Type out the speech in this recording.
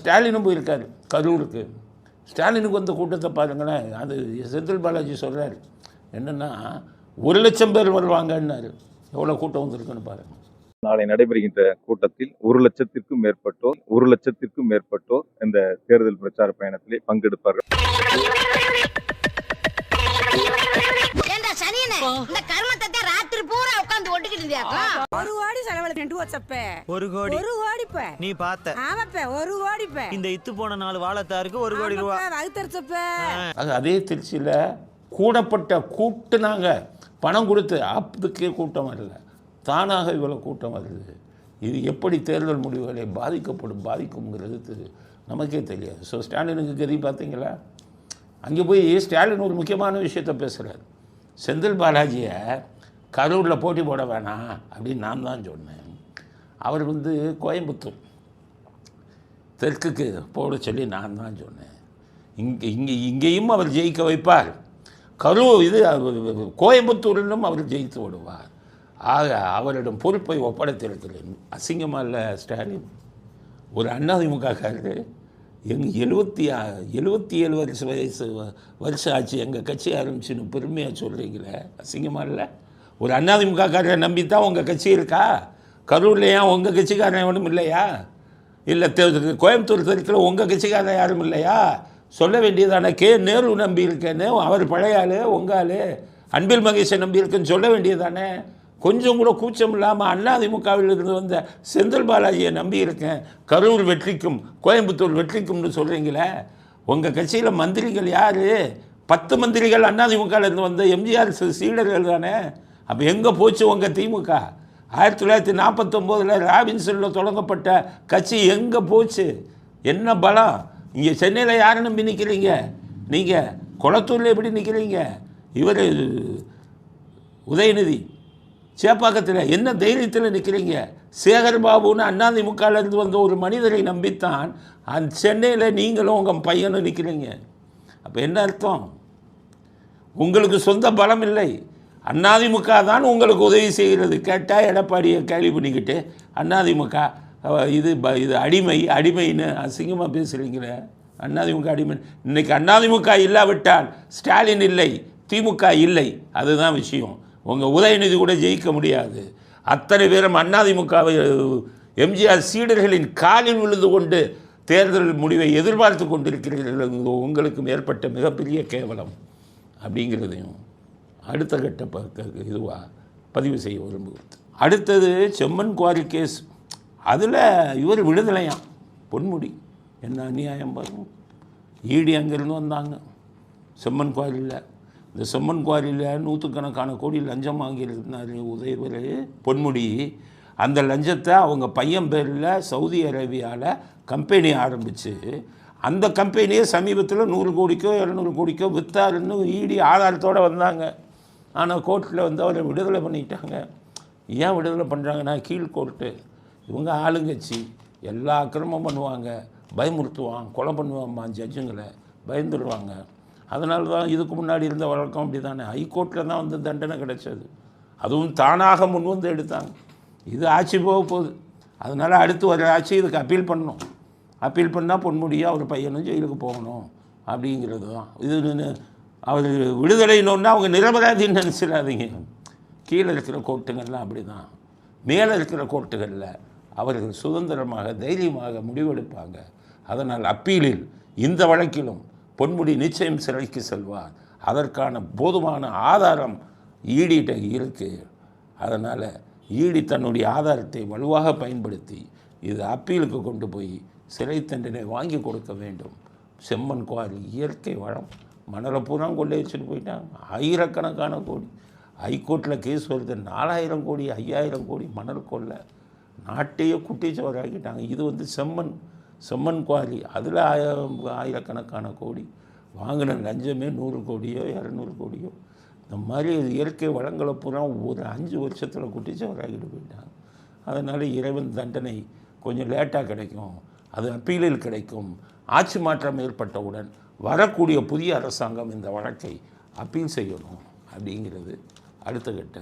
ஸ்டாலினும் போயிருக்காரு கரூருக்கு. ஸ்டாலினுக்கு வந்த கூட்டத்தை பாருங்களேன். அது செந்தில் பாலாஜி சொல்கிறார் என்னென்னா 1,00,000 பேர் வருவாங்கன்னாரு. எவ்வளோ கூட்டம் வந்திருக்குன்னு பாருங்கள். நாளை நடைபெறுகின்ற கூட்டத்தில் 1,00,000க்கும் மேற்பட்டோர் இந்த தேர்தல் பிரச்சார பயணத்திலே பங்கெடுப்பார்கள். அதே திருச்சியில் கூடப்பட்ட கூட்டுனாங்க பணம் கொடுத்து அதுக்கே கூட்டம் வரல, தானாக இவ்வளோ கூட்டம் வருது. இது எப்படி தேர்தல் முடிவுகளை பாதிக்கும்ங்கிறது நமக்கே தெரியாது. ஸோ ஸ்டாலினுக்கு கதி பார்த்தீங்களா? அங்கே போய் ஸ்டாலின் ஒரு முக்கியமான விஷயத்தை பேசுகிறார். செந்தில் பாலாஜியை கரூரில் போட்டி போட வேணாம் அப்படின்னு நான் தான் சொன்னேன். அவர் கோயம்புத்தூர் தெற்குக்கு போட சொல்லி நான் தான் சொன்னேன். இங்கேயும் அவர் ஜெயிக்க வைப்பார், கோயம்புத்தூரிலும் அவர் ஜெயித்து விடுவார். ஆக அவரிடம் பொறுப்பை ஒப்படைத்திருக்கிறேன். அசிங்கமாக இல்லை ஸ்டாலின்? ஒரு அதிமுகக்காரரு 77 வருஷம் ஆச்சு எங்கள் கட்சி ஆரம்பிச்சுன்னு பெருமையாக சொல்கிறீங்களே, அசிங்கமாக இல்லை? ஒரு அதிமுகக்காரரை நம்பித்தான் உங்கள் கட்சி இருக்கா? கரூரில் ஏன் உங்கள் கட்சிக்காரன் ஒன்றும் இல்லையா? இல்லை கோயம்புத்தூர் தெற்கில் உங்கள் கட்சிக்காரன் யாரும் இல்லையா? சொல்ல வேண்டியதான. நேரு நம்பி இருக்கேன்னு, அவர் பழைய ஆள், உங்கள் ஆள் அன்பில் மகேஷை நம்பி இருக்குன்னு சொல்ல வேண்டியதானே? கொஞ்சம் கூட கூச்சம் இல்லாமல் அதிமுகவில் இருந்து வந்த செந்தில் பாலாஜியை நம்பி இருக்கேன், கரூர் வெற்றிக்கும் கோயம்புத்தூர் வெற்றிக்கும்னு சொல்கிறீங்களே. உங்கள் கட்சியில் மந்திரிகள் யார்? 10 மந்திரிகள் அதிமுகவிலேருந்து வந்த எம்ஜிஆர் சீடர்கள் தானே. அப்போ எங்கே போச்சு உங்கள் திமுக? 1949 ராபின்சனில் தொடங்கப்பட்ட கட்சி எங்கே போச்சு? என்ன பலம்? இங்கே சென்னையில் யாரை நம்பி நிற்கிறீங்க? நீங்கள் குளத்தூரில் எப்படி நிற்கிறீங்க? இவர் உதயநிதி சேப்பாக்கத்தில் என்ன தைரியத்தில் நிற்கிறீங்க? சேகர் பாபுன்னு அதிமுகவிலேருந்து வந்த ஒரு மனிதரை நம்பித்தான் அந்த சென்னையில் நீங்களும் உங்கள் பையனும் நிற்கிறீங்க. அப்போ என்ன அர்த்தம்? உங்களுக்கு சொந்த பலம் இல்லை, அதிமுக தான் உங்களுக்கு உதவி செய்கிறது. கேட்டால் எடப்பாடியை கேள்வி பண்ணிக்கிட்டு அதிமுக இது அடிமைன்னு அசிங்கமாக பேசுகிறீங்களே. அதிமுக அடிமை. இன்றைக்கி அதிமுக இல்லாவிட்டால் ஸ்டாலின் இல்லை, திமுக இல்லை. அதுதான் விஷயம். உங்கள் உதயநிதி கூட ஜெயிக்க முடியாது. அத்தனை பேரும் அதிமுக எம்ஜிஆர் சீடர்களின் காலில் விழுந்து கொண்டு தேர்தல் முடிவை எதிர்பார்த்து கொண்டிருக்கிறீர்கள். உங்களுக்கு மேற்பட்ட மிகப்பெரிய கேவலம் அப்படிங்கிறதையும் அடுத்த கட்ட இதுவாக பதிவு செய்ய விரும்புகிறது. அடுத்தது செம்மன் குவாரி கேஸ். அதில் இவர் விடுதலையாம் பொன்முடி. என்ன அநியாயம் பாருங்க. ஈடி அங்கேருந்து வந்தாங்க செம்மன் குவாரியில். இந்த செம்மன் குவாரியில் 100கணக்கான கோடி லஞ்சம் வாங்கியிருந்தார் உதயவர் பொன்முடி. அந்த லஞ்சத்தை அவங்க பையன் பேரில் சவுதி அரேபியாவில் கம்பெனி ஆரம்பித்து அந்த கம்பெனியை சமீபத்தில் 100 கோடிக்கோ 200 கோடிக்கோ விற்றாருன்னு ஈடி ஆதாரத்தோடு வந்தாங்க. ஆனால் கோர்ட்டில் அவரை விடுதலை பண்ணிட்டாங்க. ஏன் விடுதலை பண்ணுறாங்கன்னா, கீழ்கோர்ட்டு இவங்க ஆளுங்கட்சி எல்லா அக்கிரமம் பண்ணுவாங்க, பயமுறுத்துவான், கொலை பண்ணுவாம்மா, ஜட்ஜுங்களை பயந்துடுவாங்க. அதனால தான் இதுக்கு முன்னாடி இருந்த வழக்கம் அப்படி தானே. ஹைகோர்ட்டில் தான் தண்டனை கிடைச்சது. அதுவும் தானாக முன் எடுத்தாங்க. இது ஆட்சி போக போகுது. அதனால் அடுத்து வர ஆட்சி இதுக்கு அப்பீல் பண்ணணும். அப்பீல் பண்ணால் பொன்முடியாக அவர் பையனும் ஜெயிலுக்கு போகணும் அப்படிங்கிறது தான். இது அவர் விடுதலைன்னு அவங்க நிரபராதின்னு நினச்சிடாதீங்க. கீழே இருக்கிற கோர்ட்டுகள்லாம் அப்படி தான். மேலே இருக்கிற கோர்ட்டுகளில் அவர்கள் சுதந்திரமாக தைரியமாக முடிவெடுப்பாங்க. அதனால் அப்பீலில் இந்த வழக்கிலும் பொன்முடி நிச்சயம் சிறைக்கு செல்வார். அதற்கான போதுமான ஆதாரம் ஈடிட்ட இருக்குது. அதனால் ஈடி தன்னுடைய ஆதாரத்தை வலுவாக பயன்படுத்தி இது அப்பீலுக்கு கொண்டு போய் சிறை தண்டனை வாங்கி கொடுக்க வேண்டும். செம்மன் குவாரி இயற்கை வளம், மணலை பூரா கொள்ளை வச்சுட்டு போயிட்டாங்க. ஆயிரக்கணக்கான கோடி. ஹைகோர்ட்டில் கேஸ் வருது. 4000 கோடி 5000 கோடி மணல் கொள்ளை. நாட்டையே குட்டிச்சவராக்கிட்டாங்க. இது செம்மன் குவாரி. அதில் ஆயிரக்கணக்கான கோடி வாங்கின லஞ்சமே 100 கோடியோ 200 கோடியோ. இந்த மாதிரி இயற்கை வளங்களை பூரா ஒரு 5 வருஷத்தில் குட்டிச்சவராகிட்டு போயிட்டாங்க. அதனால் இறைவன் தண்டனை கொஞ்சம் லேட்டாக கிடைக்கும், அது அப்பீலில் கிடைக்கும். ஆட்சி மாற்றம் ஏற்பட்டவுடன் வரக்கூடிய புதிய அரசாங்கம் இந்த வழக்கை அப்பீல் செய்யணும் அப்படிங்கிறது அடுத்த கட்ட